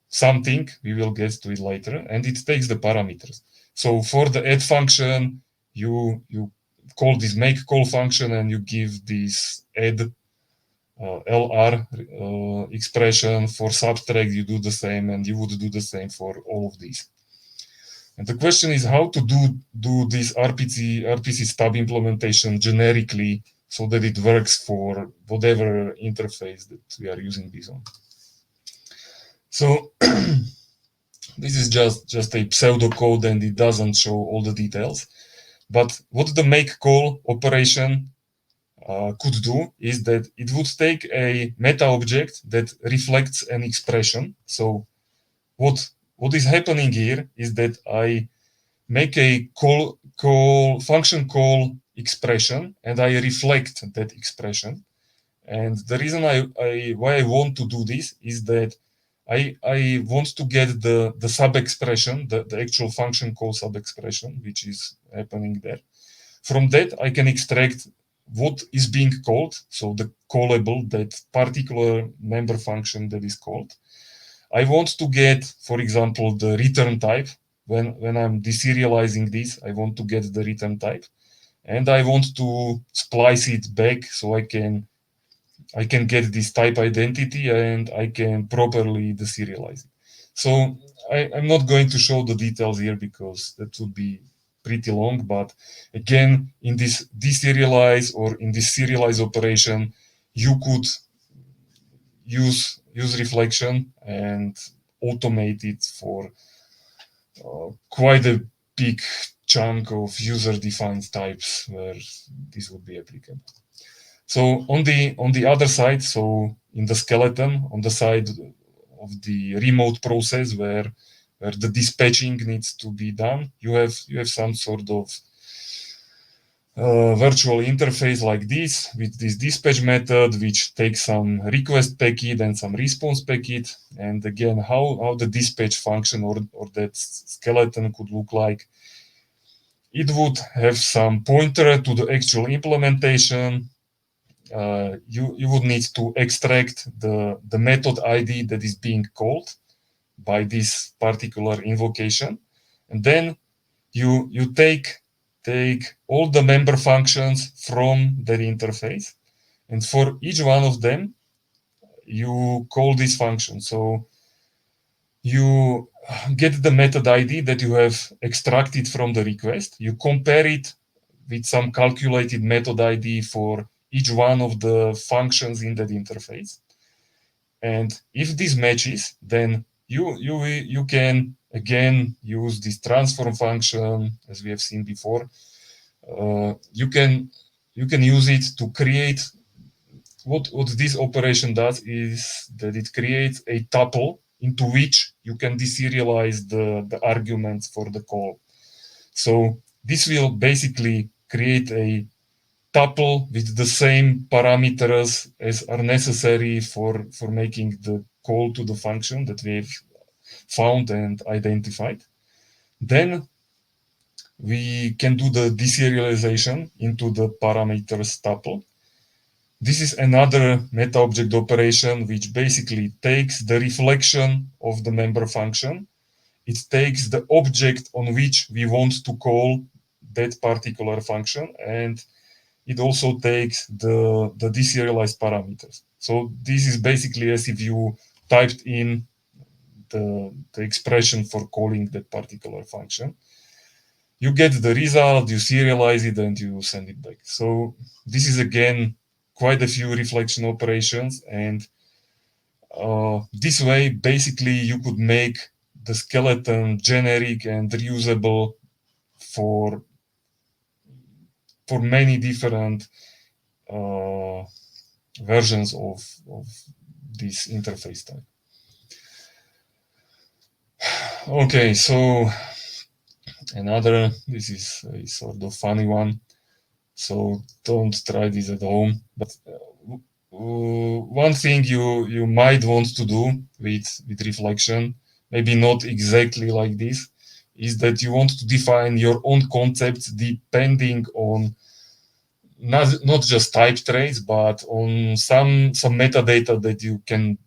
something, we will get to it later, and it takes the parameters. So for the add function, you call this make call function and you give this add LR expression. For subtract, you do the same, and you would do the same for all of these. And the question is how to do this RPC stub implementation generically so that it works for whatever interface that we are using this on. So this is just a pseudocode and it doesn't show all the details. But what the make call operation could do is that it would take a meta object that reflects an expression. So what is happening here is that I make a function call expression and I reflect that expression. And the reason why I want to do this is that I want to get the sub-expression, the actual function call sub-expression, which is happening there. From that, I can extract what is being called, so the callable, that particular member function that is called. I want to get, for example, the return type. When I'm deserializing this, I want to get the return type. And I want to splice it back so I can get this type identity and I can properly deserialize it. So I'm not going to show the details here because that would be pretty long, but again, in this deserialize or in this serialize operation, you could use reflection and automate it for quite a big chunk of user-defined types where this would be applicable. So on the other side, so in the skeleton, on the side of the remote process where the dispatching needs to be done, you have some sort of virtual interface like this with this dispatch method, which takes some request packet and some response packet. And again, how the dispatch function or that skeleton could look like. It would have some pointer to the actual implementation. You would need to extract the method ID that is being called by this particular invocation. And then you take all the member functions from that interface. And for each one of them, you call this function. So you get the method ID that you have extracted from the request. You compare it with some calculated method ID for each one of the functions in that interface. And if this matches, then you can again use this transform function as we have seen before. You can use it to create what this operation does is that it creates a tuple into which you can deserialize the arguments for the call. So this will basically create a tuple with the same parameters as are necessary for making the call to the function that we've found and identified. Then we can do the deserialization into the parameters tuple. This is another meta object operation which basically takes the reflection of the member function. It takes the object on which we want to call that particular function, and it also takes the deserialized parameters. So this is basically as if you typed in the expression for calling that particular function. You get the result, you serialize it, and you send it back. So this is again quite a few reflection operations, and this way basically you could make the skeleton generic and reusable for many different versions of this interface type. Okay, so this is a sort of funny one, so don't try this at home. But one thing you might want to do with reflection, maybe not exactly like this, is that you want to define your own concepts depending on not just type traits, but on some metadata that you can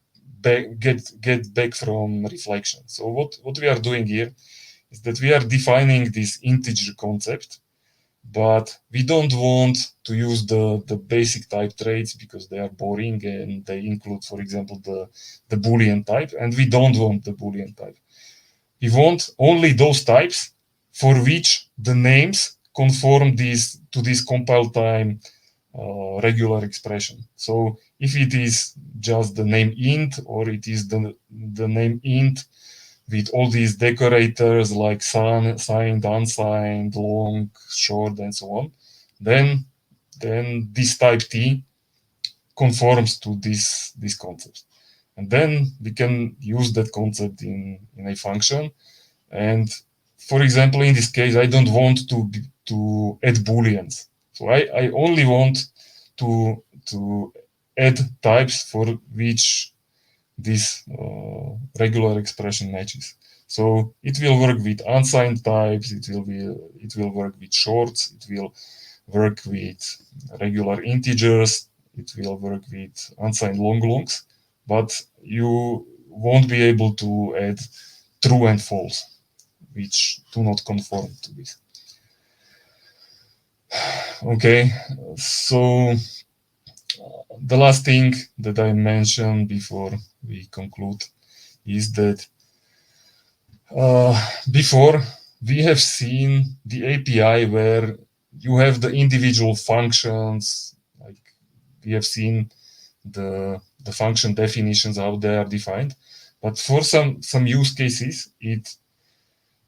get back from reflection. So what we are doing here is that we are defining this integer concept, but we don't want to use the basic type traits because they are boring and they include, for example, the Boolean type, and we don't want the Boolean type. We want only those types for which the names conform to this compile time regular expression. So if it is just the name int, or it is the name int with all these decorators like signed, unsigned, long, short, and so on, then this type T conforms to this concept. And then we can use that concept in a function. And for example, in this case, I don't want to add Booleans. So I only want to add types for which this regular expression matches. So it will work with unsigned types. It will work with shorts. It will work with regular integers. It will work with unsigned longs, but you won't be able to add true and false, which do not conform to this. Okay, so the last thing that I mentioned before we conclude is that before we have seen the API where you have the individual functions, like we have seen the function definitions, how they are defined. But for some use cases, it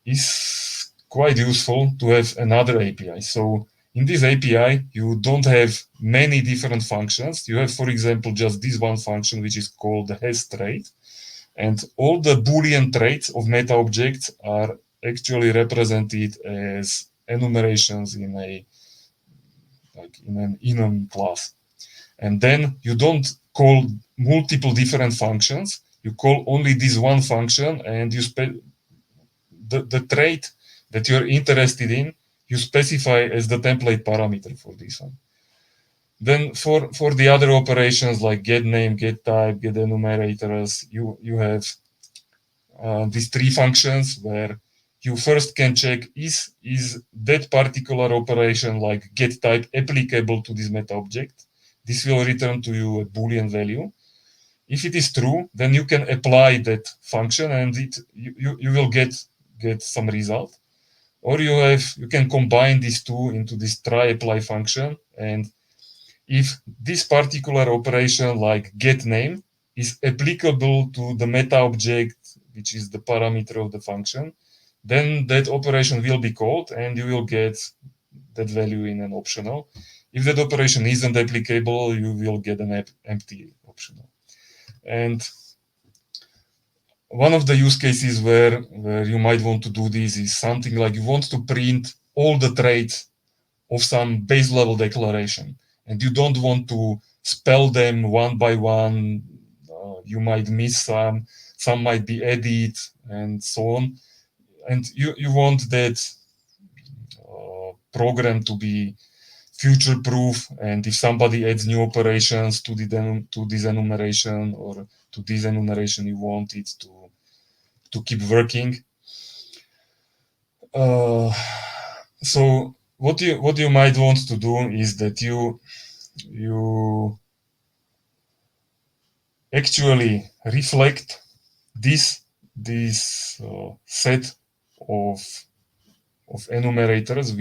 is quite useful to have another API. So in this API, you don't have many different functions. You have, for example, just this one function, which is called the has_trait. And all the Boolean traits of meta objects are actually represented as enumerations in an enum class. And then you don't call multiple different functions. You call only this one function, and you the trait that you're interested in, you specify as the template parameter for this one. Then for the other operations like get name, get type, get enumerators, you have these three functions where you first can check is that particular operation like get type applicable to this meta object. This will return to you a Boolean value. If it is true, then you can apply that function and you will get some result. Or you can combine these two into this try apply function, and if this particular operation like get name is applicable to the meta object, which is the parameter of the function, then that operation will be called and you will get that value in an optional. If that operation isn't applicable, you will get an empty optional. And one of the use cases where you might want to do this is something like you want to print all the traits of some base level declaration, and you don't want to spell them one by one. You might miss some might be added, and so on. And you want that program to be future proof, and if somebody adds new operations to this enumeration or to this enumeration, you want it to keep working. So what you might want to do is that you actually reflect this set of enumerators,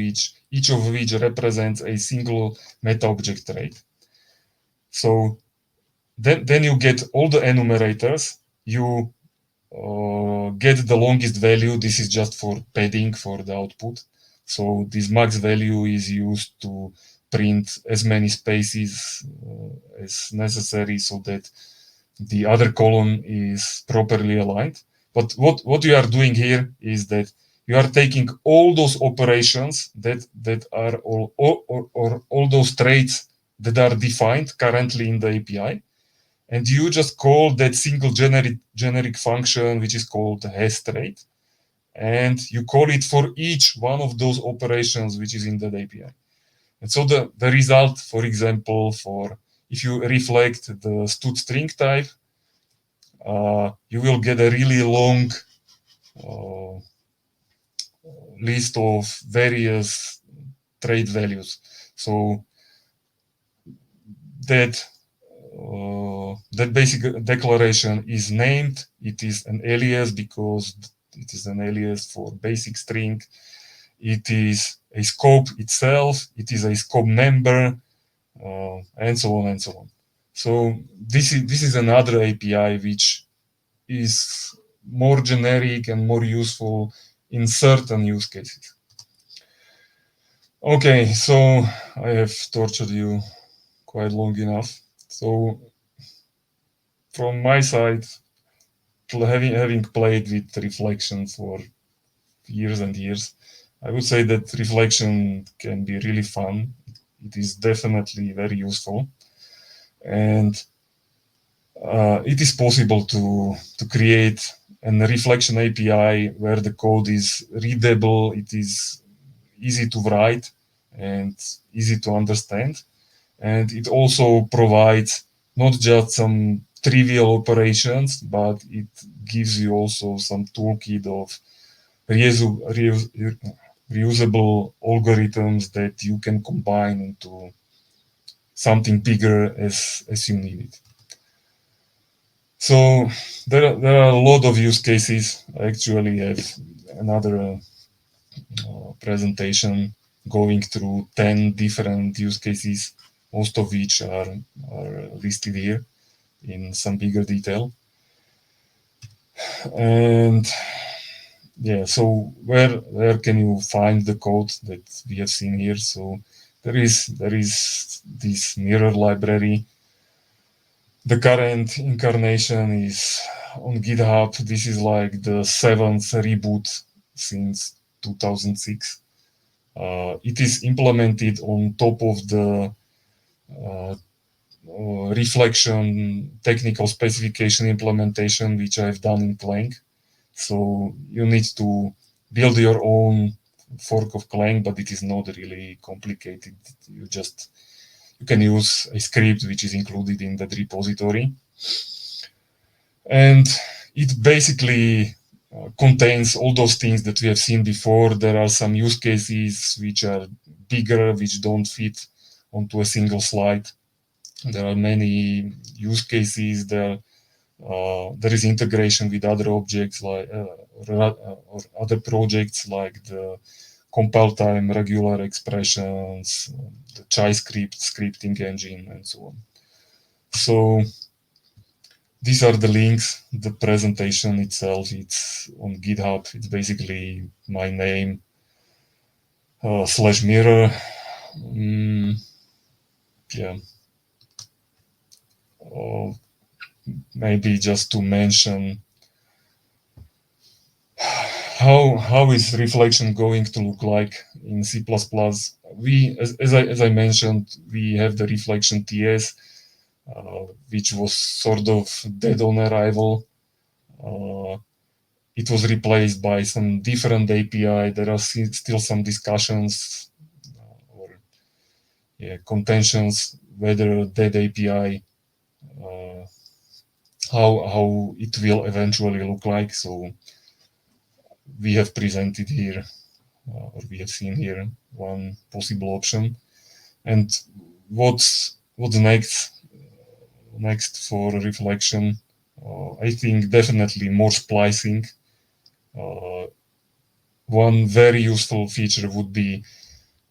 each of which represents a single meta object trait. So then you get all the enumerators. You get the longest value. This is just for padding for the output. So this max value is used to print as many spaces as necessary so that the other column is properly aligned. But what you are doing here is that you are taking all those operations that are all those traits that are defined currently in the API, and you just call that single generic function, which is called has_trait, and you call it for each one of those operations which is in that API. And so the result, for example, if you reflect the stud string type, you will get a really long list of various trait values. So that basic declaration is named. It is an alias because it is an alias for basic string. It is a scope itself. It is a scope member, and so on and so on. So this is another API which is more generic and more useful in certain use cases. Okay, so I have tortured you quite long enough. So from my side, having played with reflection for years and years, I would say that reflection can be really fun. it is definitely very useful. And it is possible to create a reflection API where the code is readable, it is easy to write and easy to understand. And it also provides not just some trivial operations, but it gives you also some toolkit of reusable algorithms that you can combine into something bigger as you need it. So there are a lot of use cases. I actually have another presentation going through 10 different use cases, most of which are listed here in some bigger detail. And yeah, so where can you find the code that we have seen here? So there is this mirror library. The current incarnation is on GitHub. This is like the 7th reboot since 2006. It is implemented on top of the reflection technical specification implementation, which I've done in Clang. So you need to build your own fork of Clang, but it is not really complicated. You can use a script which is included in that repository. And it basically contains all those things that we have seen before. There are some use cases which are bigger, which don't fit onto a single slide. There are many use cases. There is integration with other objects like or other projects like the compile time, regular expressions, the Chai script, scripting engine, and so on. So these are the links. The presentation itself, it's on GitHub. It's basically my name /mirror. Yeah. Maybe just to mention how is reflection going to look like in C++? We, as I mentioned, we have the reflection TS, which was sort of dead on arrival. It was replaced by some different API. There are still some discussions or contentions whether that API, how it will eventually look like. So we have presented here, or we have seen here one possible option. And what's next for reflection? I think definitely more splicing. One very useful feature would be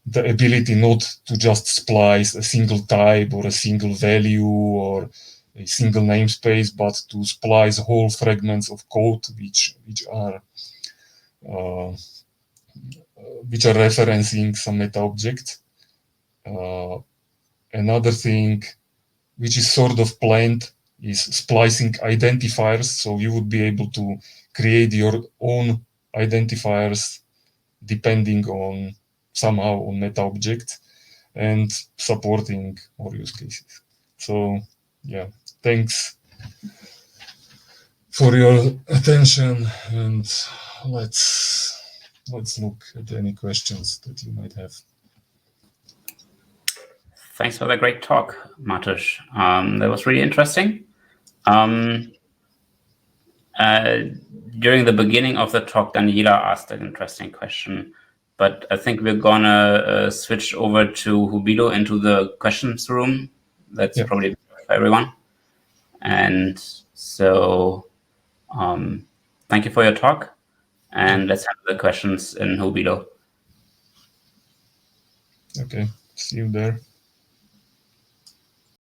the ability not to just splice a single type or a single value or a single namespace, but to splice whole fragments of code which are referencing some meta object. Another thing which is sort of planned is splicing identifiers. So you would be able to create your own identifiers depending on somehow on meta object and supporting more use cases. So yeah, thanks for your attention, and let's look at any questions that you might have. Thanks for the great talk, Matúš. That was really interesting. During the beginning of the talk, Daniela asked an interesting question, but I think we're gonna switch over to Hubilo into the questions room. That's probably for everyone. And so thank you for your talk, and let's have the questions in Hubilo. Okay, see you there.